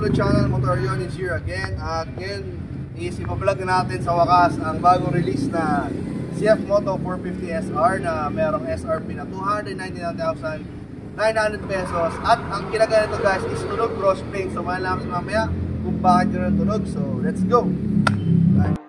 to the channel, Motorion is here again. At ngayon is ipa-vlog natin sa wakas ang bagong release na CF Moto 450 SR na merong SRP na 299,900 pesos. At ang kinaga nito guys is tunog cross spring. So malalaman mamaya kung bakit yun ang tunog. So let's go! Bye.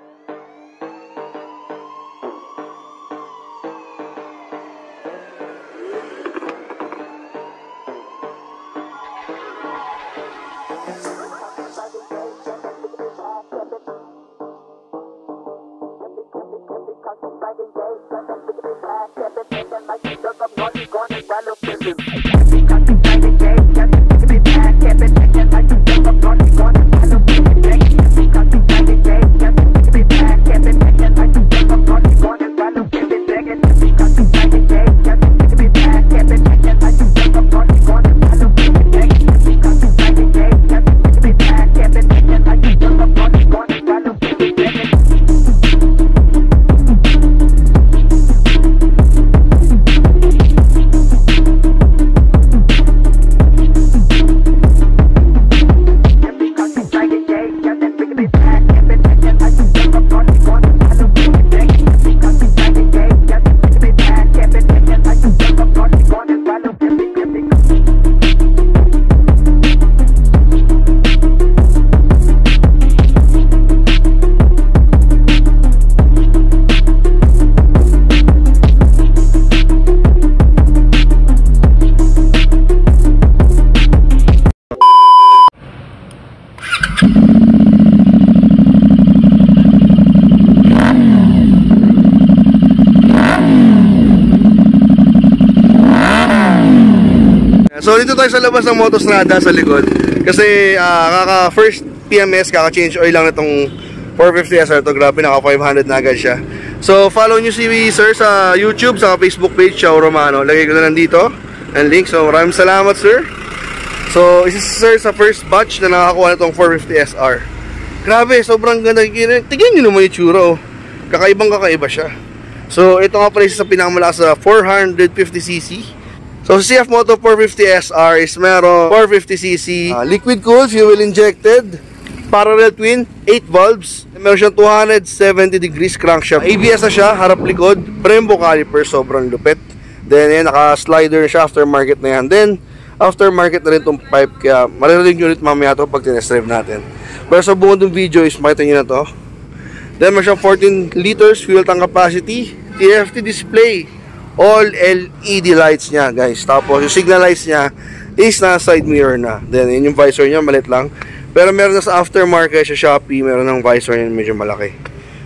So dito tayo sa labas ng Motostrada sa likod. Kasi kaka first PMS, kaka change oil lang nitong 450 SR to. Grabe, naka 500 na agad siya. So follow nyo si sir sa YouTube, sa Facebook page, Ciao Romano. Lagay ko na lang dito ang link. So maraming salamat sir. So isa sir sa first batch na nakakuha nitong 450 SR. Grabe, sobrang ganda. Tignan nyo naman yung tsura oh. Kakaibang kakaiba siya. So ito nga pala isa sa pinakamalakas sa 450cc. So sa CF Moto 450 SR is meron 450cc liquid cooled, fuel injected, parallel twin, 8 valves. Meron siyang 270 degrees crankshaft. ABS na siya, harap likod, Brembo caliper, sobrang lupit. Then yan, naka-slider na siya, aftermarket na yan. Then aftermarket na rin itong pipe, kaya maririnig nyo ulit mamaya ito pag tinest drive natin. Pero sa buong itong video is makita nyo na to. Then meron siyang 14 liters fuel tank capacity, TFT display, all LED lights niya guys. Tapos yung signal lights niya is na side mirror na. Then yun yung visor niya, malit lang. Pero meron na sa aftermarket sa Shopee, meron ng visor niya medyo malaki.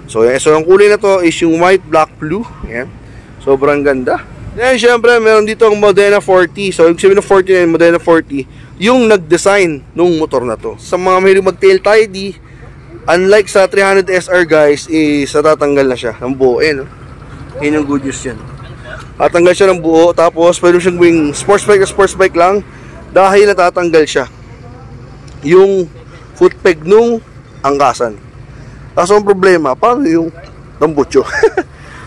So ang kulay na to is yung white, black, blue. Yan. Sobrang ganda. Then syempre meron dito ang Modena 40. So yung sabihin ng 40 na Modena 40, yung nag-design nung motor na to. Sa mga mahilig mag-tail tidy, unlike sa 300 SR guys, is natatanggal na siya ng buo. No? Yun yung good news yan. Tatanggal siya ng buo, tapos pwede siyang gawing sports bike lang dahil natatanggal siya yung foot peg nung angkasan. Kaso ang problema, paano yung tambutso?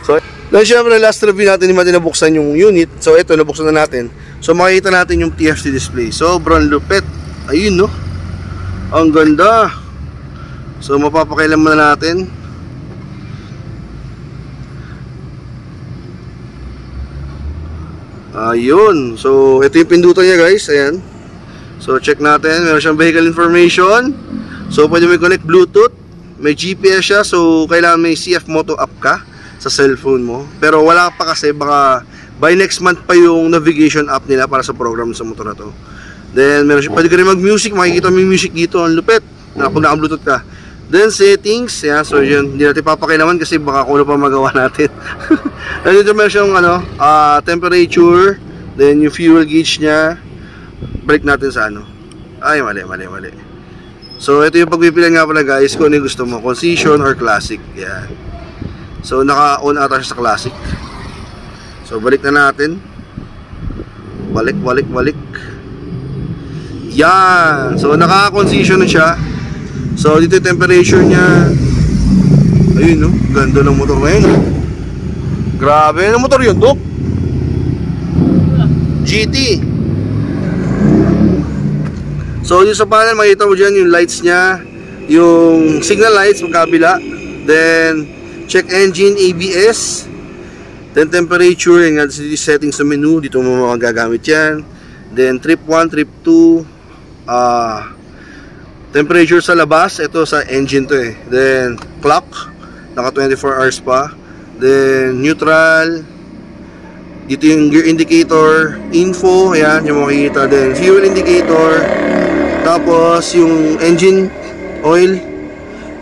So, then syempre last review natin, hindi natin nabuksan yung unit. So ito, nabuksan na natin. So makikita natin yung TFT display. Sobrang lupit. Ayun no, ang ganda. So mapapakailan na natin. Ayun. So, ito yung pindutan niya guys. Ayan. So, check natin. Meron siyang vehicle information. So, pwede may connect Bluetooth. May GPS siya. So, kailangan may CF Moto app ka sa cellphone mo. Pero wala pa kasi. Baka by next month pa yung navigation app nila para sa program sa motor na to. Then, meron siya. Pwede ka rin mag-music. Makikita mo yung music dito. Ang lupit. Pag naka-Bluetooth ka. Then, settings. Ayan. So, yun. Hindi natin papakilaman kasi baka kung ano pa magawa natin. And dito meron siyang temperature, then yung fuel gauge niya. Balik natin sa ay mali. So ito yung pagpipilian nga pala guys kung ano yung gusto mo, Concision or Classic. Yan. So naka-on ata siya sa Classic. So balik na natin. Balik. Yan. So naka-Concision na siya. So dito yung temperature niya. Ayun no, ganda ng motor na yun. Grabe, ano motor yun, Dok? GT. So yung sa panel, makita mo dyan yung lights nya, yung signal lights magkabila, then check engine, ABS, then temperature, yung settings sa menu, dito mo magagamit yan. Then trip 1, trip 2, temperature sa labas, ito sa engine to eh. Then clock, naka 24 hours pa. Then neutral, dito yung gear indicator, info, ayan yung makikita. Then fuel indicator, tapos yung engine oil,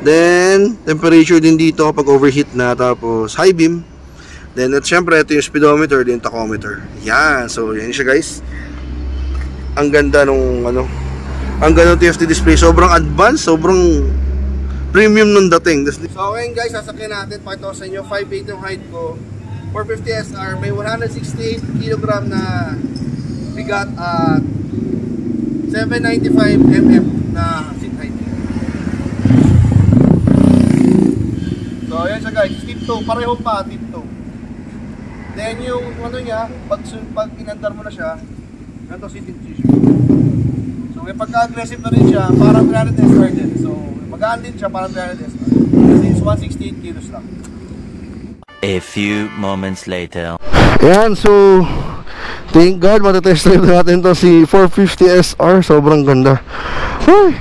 then temperature din dito kapag overheat na, tapos high beam. Then at syempre ito yung speedometer, din tachometer. Yan, so yan siya guys. Ang ganda nung ano, ang ganda ng TFT display, sobrang advanced, sobrang premium nung dating. So okay guys, sasakyan natin, pakita ko sa inyo, 5'8" yung height ko, 450 SR, may 168 kg na bigat at 795 mm na seat height. So ayan siya guys, tiptoe, pareho pa, tiptoe. Then yung ano niya, pag inandar mo na siya, ganito sitting position. So may pagka-aggressive na rin siya, parang 300 SR din. So magaan din siya, parang 300 SR. Kasi it's 168 kilos lang. A few moments later. Ayan, so thank God matetest drive natin to si 450 SR. Sobrang ganda. Ay,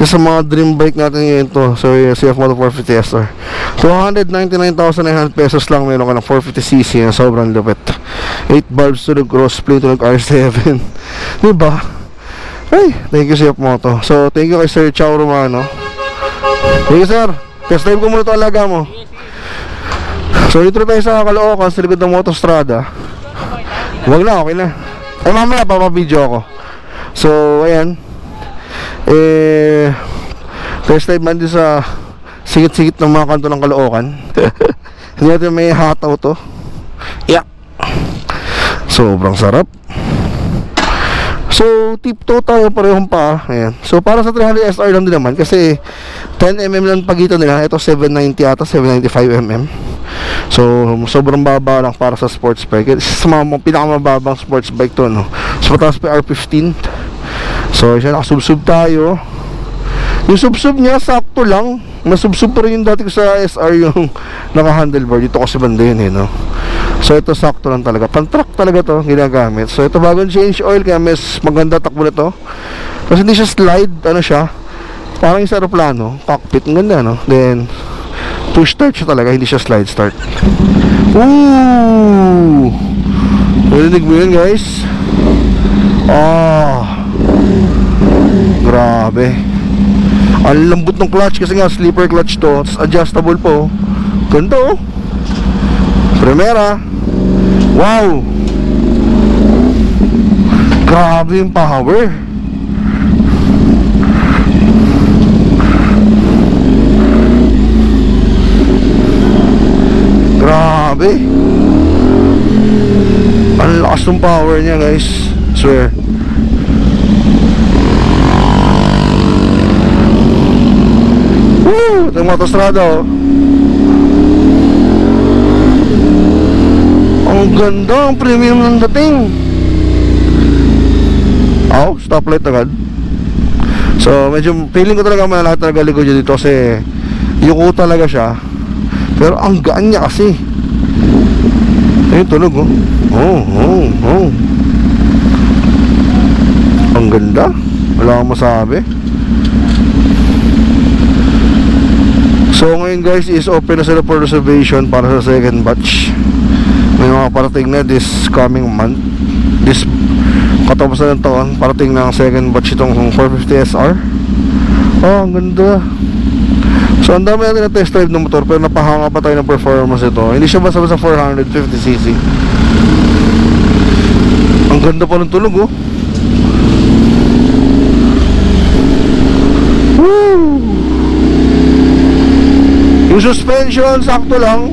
isa sa mga dream bike natin ngayon to. So CF Moto 450 SR. So 199,900 pesos lang meron ka ng 450cc na sobrang lupit. 8 bulbs to the crossplay to R7. Diba? Ay, thank you CF Moto. So thank you kay Sir Chow Romano. Thank you sir. Test drive ko muna ito, alaga mo. So dito tayo sa Caloocan, sa likod ng Motostrada. Huwag na, okay na. Ay mamaya papabideo ako. So ayan, test drive man din sa sigit-sigit ng mga kanto ng Caloocan. Hindi natin may hataw to. Yeah, sobrang sarap. So tiptoe tayo, parehong pa. Ayan. So para sa 300 SR lang din naman, kasi 10mm lang pagitan nila. Ito 790 ata, 795mm. So sobrang baba lang para sa sports bike. Sa mga pinakamababang sports bike to, no? So mataas pa R15. So siya, nakasubsub tayo. Yung subsub niya sakto lang. Masubsub pa rin yung dati ko sa SR, yung naka-handlebar. Dito kasi banda yun eh, no? So ito sakto lang talaga. Pan-truck talaga to ginagamit. So ito bagong change oil, kaya mas maganda takbo na to. Kasi hindi siya slide, ano siya, parang yung sa aeroplano, cockpit, ang ganda, no? Then push start siya talaga, hindi siya slide start. Ooh! Narinig mo yun guys? Ah, grabe. Ang lambot ng clutch kasi nga sleeper clutch to. Adjustable po. Ganda oh. Primera. Wow, grabe yung power. Grabe. Ang lakas ng power niya guys, swear. Woo! Ito yung Motostrada oh. Ang ganda, ang premium ng dating. Oh, stoplight agad. So medyo feeling ko talaga malalahat talaga likod dyan dito, kasi yuko talaga siya. Pero ang gaan niya kasi. Ayun, tunog oh. Oh. Ang ganda. Wala akong masabi. So ngayon guys is open na sila for reservation para sa second batch. May mga parating na this coming month, this katapusan ng taon, parating ng second batch itong 450 SR. Oh, ang ganda. So ang dami natin na test drive ng motor, pero napahanga pa tayo ng performance ito. Hindi siya basta-basta 450cc. Ang ganda pa ng tunog oh. Woo! Yung suspension sakto lang.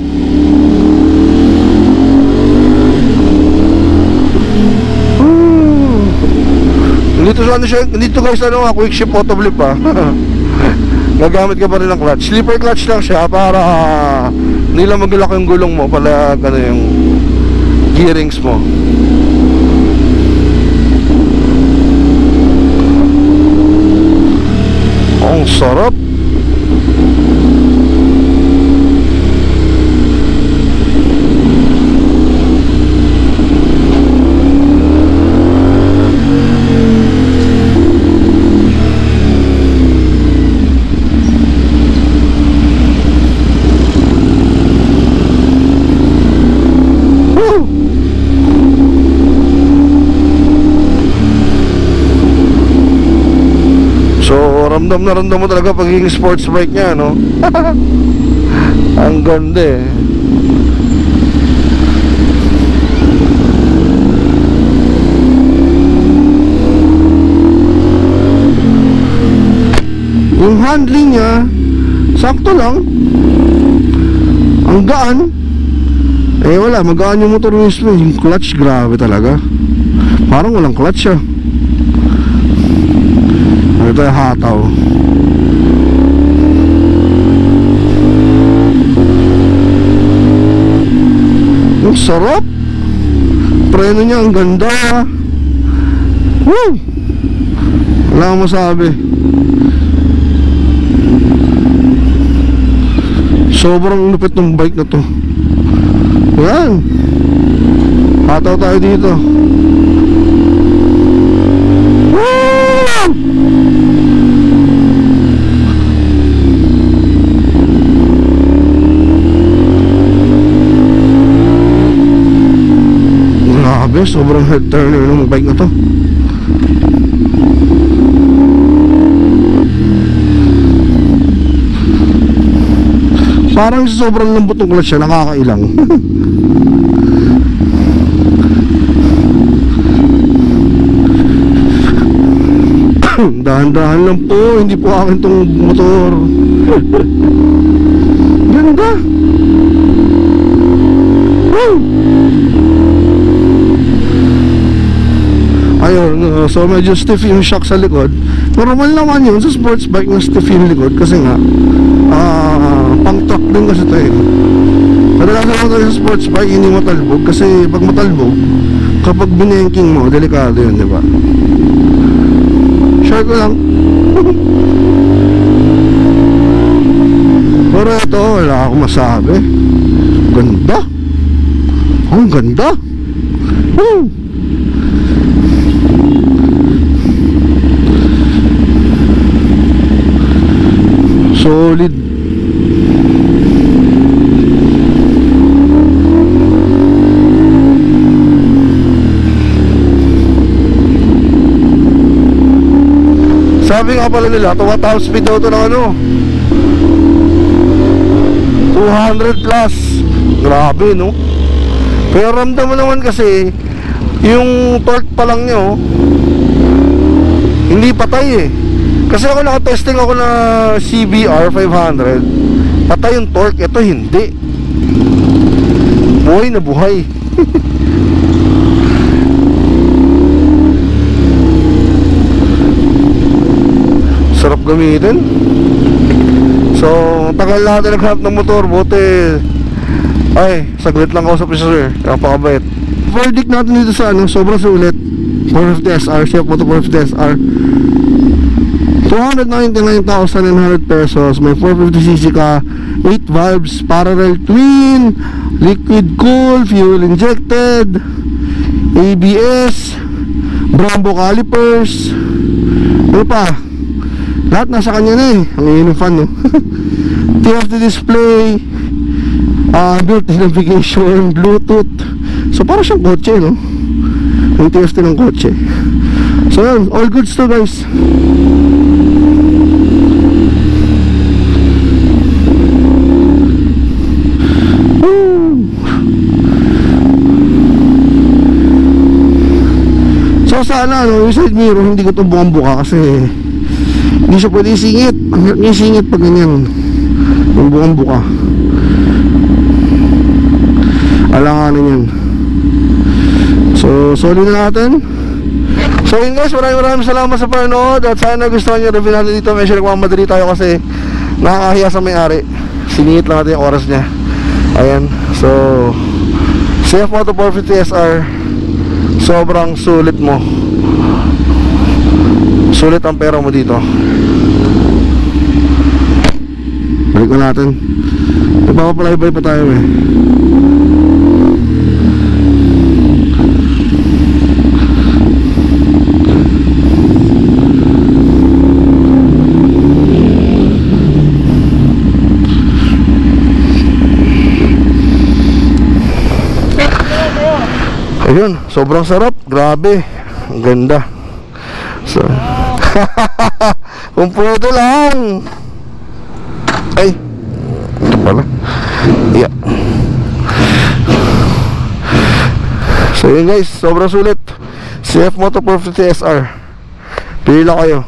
Dito sa ano siya, dito guys, ano nga, quick shift auto blip pa. Gagamit ka pa rin ng clutch. Sleeper clutch lang siya para hindi lang maglaki yung gulong mo, pala ano yung gearings mo. Ang sarap. Ramdam mo talaga pagiging sports bike niya, no? Ang ganda eh. Yung handling niya sakto lang. Ang gaan. Eh wala, magaan yung motor mismo. Yung clutch, grabe talaga. Parang walang clutch siya. Ito yung hataw. Ang sarap. Preno niya ang ganda. Woo! Wala akong masabi. Sobrang lupit ng bike na to. Yan. Hataw tayo dito. Grabe, sobrang head turner ng bike na to. Parang sobrang lambot ng clutch siya, nakakailang. Dahan-dahan lang po, hindi po akin tong motor. Ganda. Woo! Ayun, so medyo stiff yung shock sa likod. Normal naman yun sa sports bike na stiff yung likod kasi nga pang truck din kasi ito eh. Madalas naman tayo sa sports bike hindi matalbog kasi pag matalbog kapag binenking mo, delikado yun, di ba? Share ko lang. Pero ito, wala akong masabi. Ganda. Ang ganda. Woo! Solid. Sabi nga pala nila, top speed daw ito ng ano 200 plus. Grabe, no? Pero ramdam mo naman kasi yung torque pa lang nyo hindi patay eh. Kasi ako nakatesting ako na CBR 500, patay yung torque. Ito hindi. Buhay na buhay. Sarap gamitin. So, tagal natin naghanap ng motor. Buti ay, saglit lang ako sa officer. Napakabait. Verdict natin dito sa ano, sobrang sulit. 450 SR, Chef Moto 450 SR, 299,900 pesos. May 450cc ka, 8 valves, parallel twin, liquid cool, fuel injected, ABS, Brembo calipers. Ano pa? Lahat nasa kanya na eh. Ang yun yung fan, no? TFT display, built-in navigation, Bluetooth. So parang siyang kotse, no? Yung TFT ng kotse. So yun, all goods to guys. So sana yung side mirror hindi ko ito buka kasi hindi siya pwede isingit. Ang hirap niya isingit pag ganyan, yung buka. Alanganin yan. So solid na natin. So yun guys, maraming salamat sa panonood. At sana nagustuhan nyo review natin dito. Medyo nagmamadali tayo kasi nakakahiya sa may-ari. Siningit lang natin yung oras niya. Ayan. So CF Moto 450 SR, sobrang sulit mo. Sulit ang pera mo dito. Balik na natin. Nagpapalaybay pa tayo eh. Ayun, sobrang sarap. Grabe. Ang ganda. So, kung pwede lang. Ay, ito pala. Yeah. So yun guys, sobrang sulit. CF Moto 450 SR. Pili lang kayo.